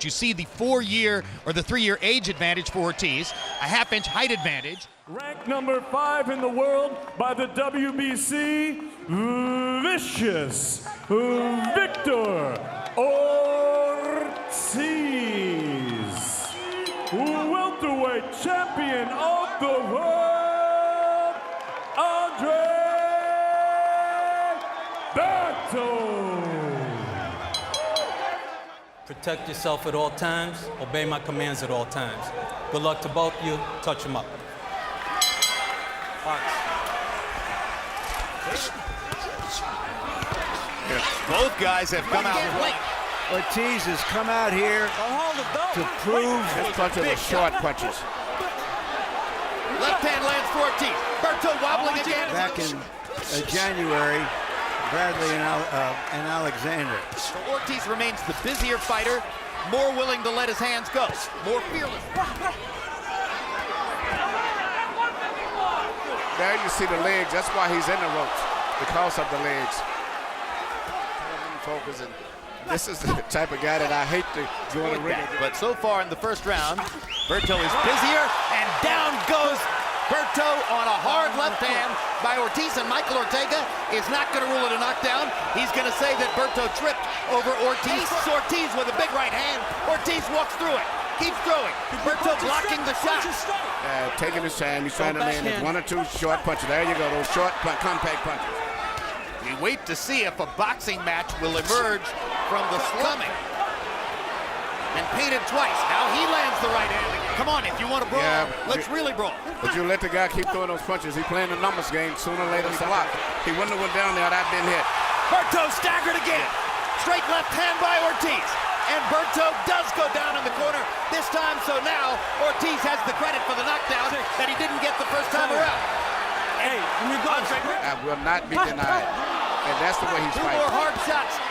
advantage. You see the 4-year or the 3-year age advantage for Ortiz, a half-inch height advantage. Ranked number 5 in the world by the WBC, vicious Victor Ortiz, welterweight champion of the world, Andre Berto. Protect yourself at all times. Obey my commands at all times. Good luck to both of you. Touch them up. Both guys have come out late. Ortiz has come out here to prove His punches are short punches. Left hand lands for Ortiz. Berto wobbling again. back in January, Bradley and Alexander. So Ortiz remains the busier fighter, more willing to let his hands go, more fearless. There you see the legs. That's why he's in the ropes, because of the legs. Focus, and this is the type of guy that I hate to go in the ring. But so far in the first round, Berto is busier, and down goes Berto on a hard left hand by Ortiz, and Michael Ortega is not going to rule it a knockdown. He's going to say that Berto tripped over Ortiz. Ortiz with a big right hand. Ortiz walks through it, keeps throwing. Berto blocking the shot. Taking his time. He's trying to land 1 or 2 short punches. There you go, those short, compact punches. We wait to see if a boxing match will emerge from the slumming. And painted twice. Now he lands the right hand again. Come on, if you want to brawl, let's really brawl. But you let the guy keep throwing those punches. He's playing the numbers game. Sooner or later, he's blocked. He wouldn't have went down there. I'd been hit. Berto staggered again. Straight left hand by Ortiz. And Berto does go down in the corner this time. So now Ortiz has the credit for the knockdown that he didn't get the first time around. Hey, when you go, I will not be denied. And that's the way he's 2 fighting. more hard shots.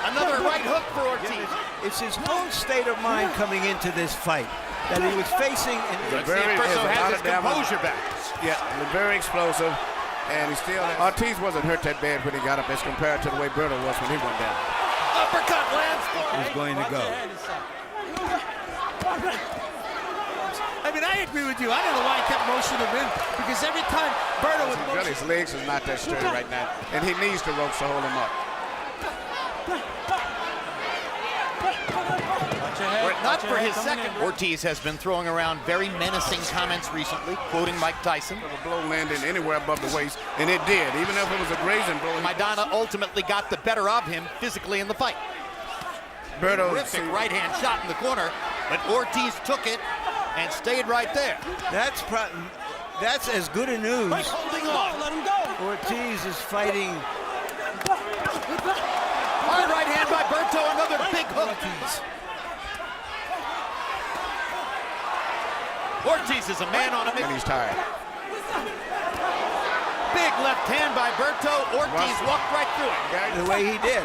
Another right hook for Ortiz. It's his whole state of mind coming into this fight that he was facing. Let's see if Berto has his composure back. Yeah, very explosive. And he still, Ortiz wasn't hurt that bad when he got up as compared to the way Berto was when he went down. Uppercut lands. He's going to go. I mean, I agree with you. I don't know why he kept motioning him in, because every time Berto was motioning, His legs is not that straight right now, and he needs the ropes to hold him up. Not for his second. Ortiz has been throwing around very menacing comments recently, quoting Mike Tyson. The blow landed anywhere above the waist, and it did, even if it was a grazing blow. Maidana ultimately got the better of him physically in the fight. Berto, Terrific right hand shot in the corner, but Ortiz took it and stayed right there. That's as good a news. Holding on. let him go. Ortiz is fighting. Hard right hand by Berto, another big hook. Ortiz is a man on a mission. and he's tired. Big left hand by Berto. Ortiz walked right through it. The way he did.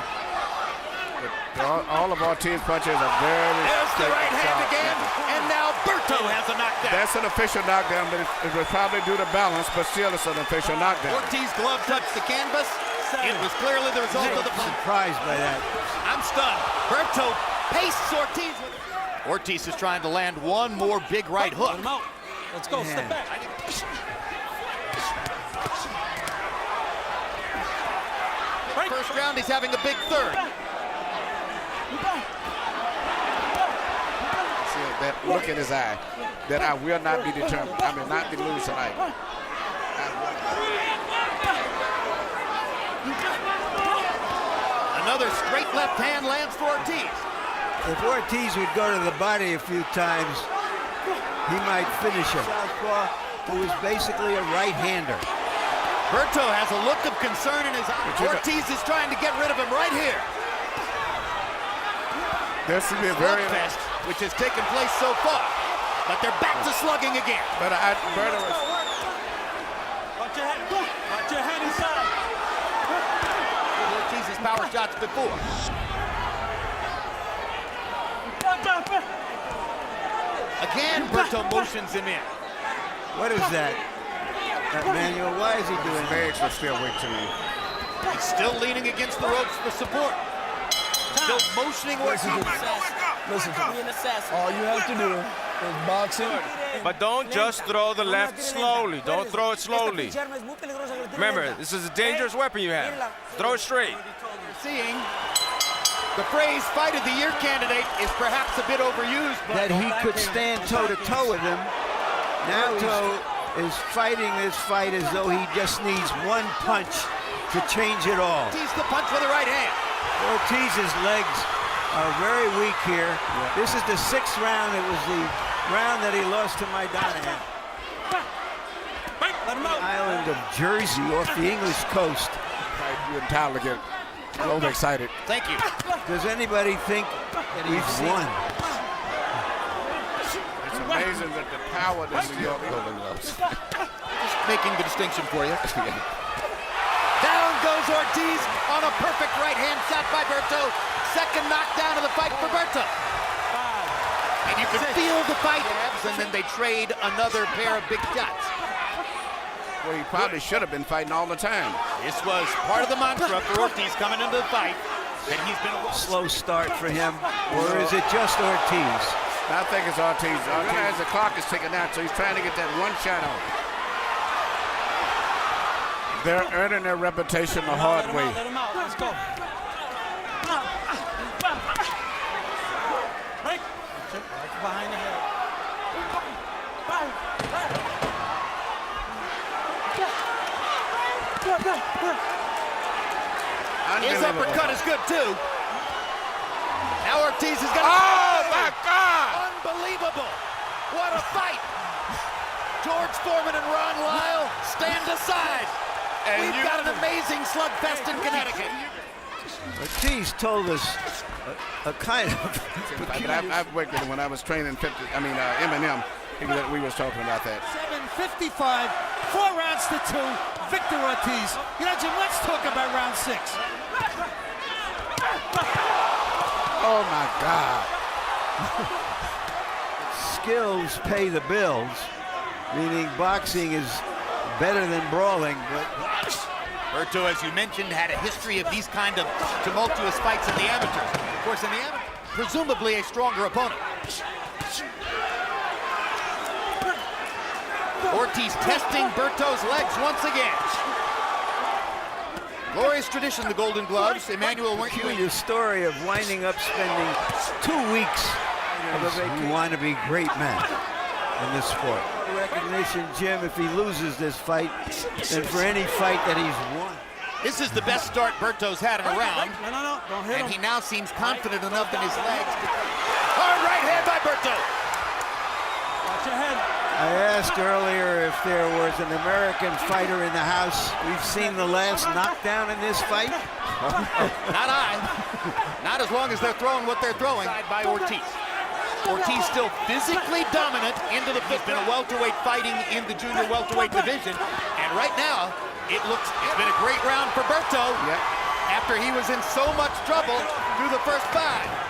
All of Ortiz's punches are very There's the straight right and hand sharp. again, and now Berto has a knockdown. That's an official knockdown, but it was probably due to balance, but still it's an official knockdown. Ortiz glove touched the canvas. It was clearly the result of the punch. Surprised by that. I'm stunned. Berto pastes Ortiz. Ortiz is trying to land one more big right hook. Let him out. Let's go. Step back. First round, he's having a big third. See that look in his eye, that I will not be determined. I will not be lose tonight. Another straight left hand lands for Ortiz. If Ortiz would go to the body a few times, he might finish him. Southpaw, who is basically a right-hander. Berto has a look of concern in his eye. Ortiz is trying to get rid of him right here. There should be a very Slugfest, which has taken place so far. But they're back to slugging again. But Berto is. Watch your head. Watch your head inside. Ortiz's power shots before. Again, Berto motions him in. What is that? Manuel, why is he doing His that? legs are still weak to me. He's still leaning against the ropes for support. Still motioning Ortiz. Listen, all you have to do is boxing. But don't just throw the left slowly. Don't throw it slowly. Remember, this is a dangerous weapon you have. Throw it straight. Seeing the phrase "fight of the year" candidate is perhaps a bit overused. That he could stand toe-to-toe with him. Nato is fighting this fight as though he just needs one punch to change it all. Ortiz the punch with the right hand. Ortiz's legs are very weak here. This is the 6th round. It was the round that he lost to Maidana. The island of Jersey off the English coast. You and Tyler get overexcited. Thank you. Does anybody think that he's won? It's amazing that the power that New York Golden Gloves. Just making the distinction for you. Down goes Ortiz on a perfect right hand shot by Berto. Second knockdown of the fight for Berto. And you can feel the fight, and then they trade another pair of big shots. Well, he probably should have been fighting all the time. This was part of the mantra for Ortiz coming into the fight. That he's been a Slow start for him, or is it just Ortiz? I think it's Ortiz. As the clock is ticking out, so he's trying to get that one shot off. They're earning their reputation the hard way. Let him out. Let's go. Behind the head. His uppercut is good too. Now Ortiz is gonna. Oh my God! Unbelievable! What a fight! George Foreman and Ron Lyle stand aside. And we've got an amazing slugfest in Connecticut. Ortiz told us a kind of. I've worked with him when I was training Eminem. We was talking about that. 7:55, 4 rounds to 2. Victor Ortiz. You know, Jim, let's talk about round 6. Oh my God. Skills pay the bills, meaning boxing is better than brawling, but Berto, as you mentioned, had a history of these kind of tumultuous fights in the amateurs. Of course, in the amateurs, presumably a stronger opponent. Ortiz testing Berto's legs once again. Glorious tradition, the Golden Gloves. Emmanuel, weren't you? your story of winding up spending 2 weeks who want to be great men in this sport. Recognition, Jim, if he loses this fight, than for any fight that he's won. This is the best start Berto's had in a round. No, don't hit him. And he now seems confident enough in his legs. Hard right hand by Berto. Watch your head. I asked earlier if there was an American fighter in the house. We've seen the last knockdown in this fight. Not I. Not as long as they're throwing what they're throwing. By Ortiz. Ortiz still physically dominant into the fifth. He's been a welterweight fighting in the junior welterweight division. And right now, it's been a great round for Berto. Yep. After he was in so much trouble through the first 5.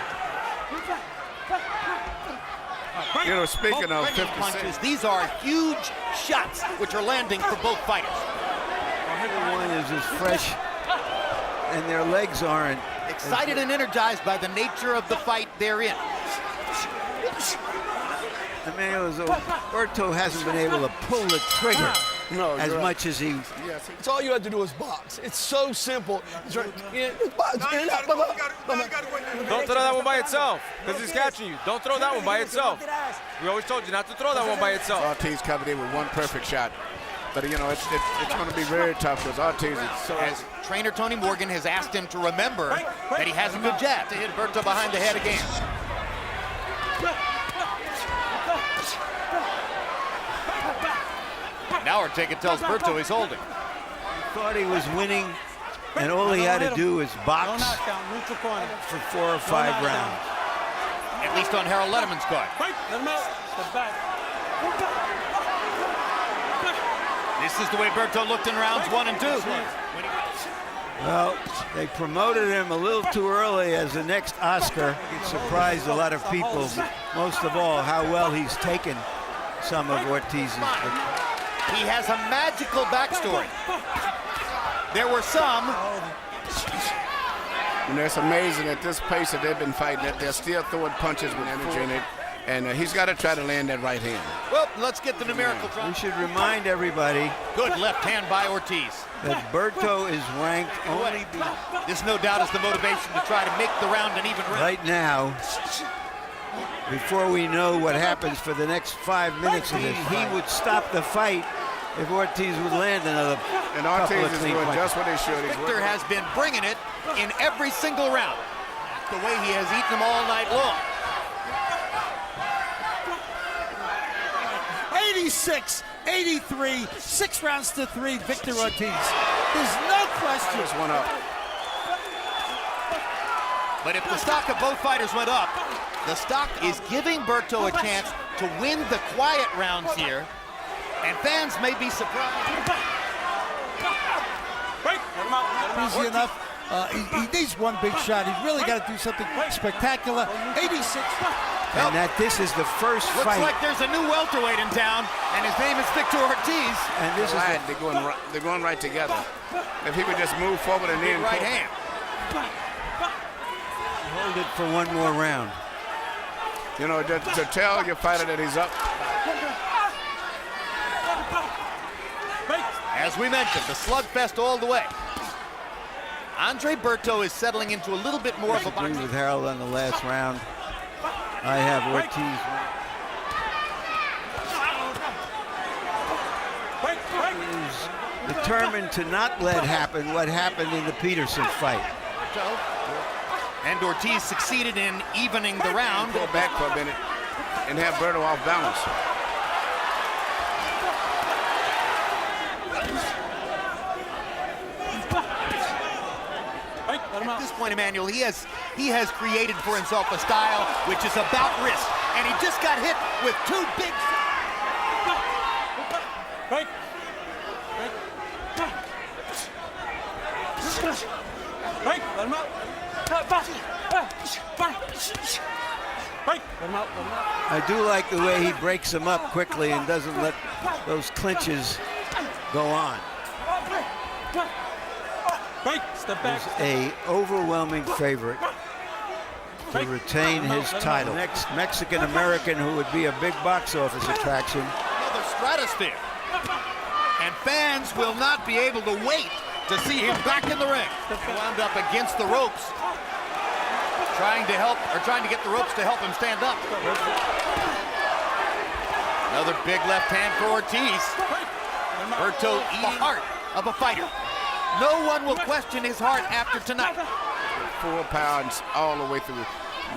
You know, speaking of 50 punches, these are huge shots which are landing for both fighters. Everyone is as fresh, and their legs aren't. Excited and energized by the nature of the fight they're in. Berto hasn't been able to pull the trigger as much as he. It's all you have to do is box. It's so simple. It's right. Box. Don't throw that one by itself, because he's catching you. Don't throw that one by itself. We always told you not to throw that one by itself. Ortiz covered in with one perfect shot. But, you know, it's going to be very tough because Ortiz is so... As trainer Tony Morgan has asked him to remember that he has a good jab to hit Berto behind the head again. Now Ortega tells Berto he's holding. Thought he was winning, and all he had to do was box for 4 or 5 rounds. At least on Harold Letterman's card. Let him out. Step back. This is the way Berto looked in rounds 1 and 2. Well, they promoted him a little too early as the next Oscar. It surprised a lot of people, most of all, how well he's taken some of Ortiz's. He has a magical backstory. There were some And it's amazing at this pace that they've been fighting that they're still throwing punches with energy in it. And he's got to try to land that right hand. Well, let's get the numerical. We should remind everybody. Good left hand by Ortiz. That Berto is ranked only. This, no doubt, is the motivation to try to make the round an even round. Right now, before we know what happens for the next 5 minutes of this, he would stop the fight if Ortiz would land another. And Ortiz is doing just what he should. Victor has been bringing it in every single round. The way he has eaten them all night long. 86-83, 6 rounds to 3, Victor Ortiz. There's no question. Just one up. But if the stock of both fighters went up, the stock is giving Berto a chance to win the quiet rounds here, and fans may be surprised. Easy enough. He needs one big shot. He's really got to do something spectacular. 86. And that this is the first Looks fight. like there's a new welterweight in town, and his name is Victor Ortiz. And this is they're going right together. If he would just move forward and then right hand. Hold it for one more round. You know, to tell your fighter that he's up. As we mentioned, the slugfest all the way. Andre Berto is settling into a little bit more of a boxing. With Harold on the last round. I have Ortiz. He's determined to not let happen what happened in the Peterson fight. And Ortiz succeeded in evening the round. Pull back for a minute and have Berto off balance. At this point, Emmanuel, he has created for himself a style which is about risk, and he just got hit with 2 big. I do like the way he breaks them up quickly and doesn't let those clinches go on. He's an overwhelming favorite to retain his title. Next Mexican-American who would be a big box office attraction. Another stratosphere. And fans will not be able to wait to see him back in the ring. Wound up against the ropes, trying to get the ropes to help him stand up. Another big left hand for Ortiz. Berto, the heart of a fighter. No one will question his heart after tonight. 4 pounds all the way through.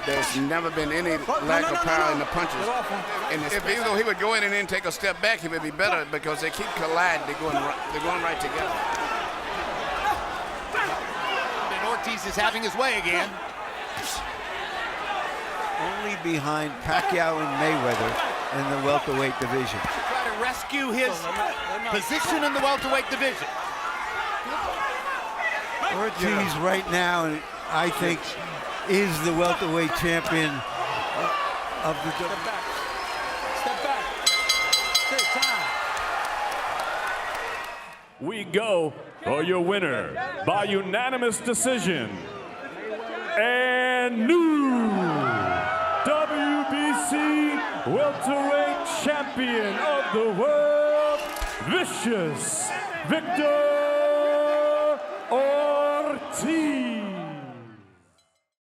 There's never been any lack of power in the punches. And even though he would go in and then take a step back, he would be better because they keep colliding. They're going right together. And Ortiz is having his way again. Only behind Pacquiao and Mayweather in the welterweight division. Try to rescue his position in the welterweight division. Ortiz right now, I think, is the welterweight champion of the Step back. Step back. Take time. We go for your winner by unanimous decision and new WBC welterweight champion of the world, Vicious Victor Ortiz.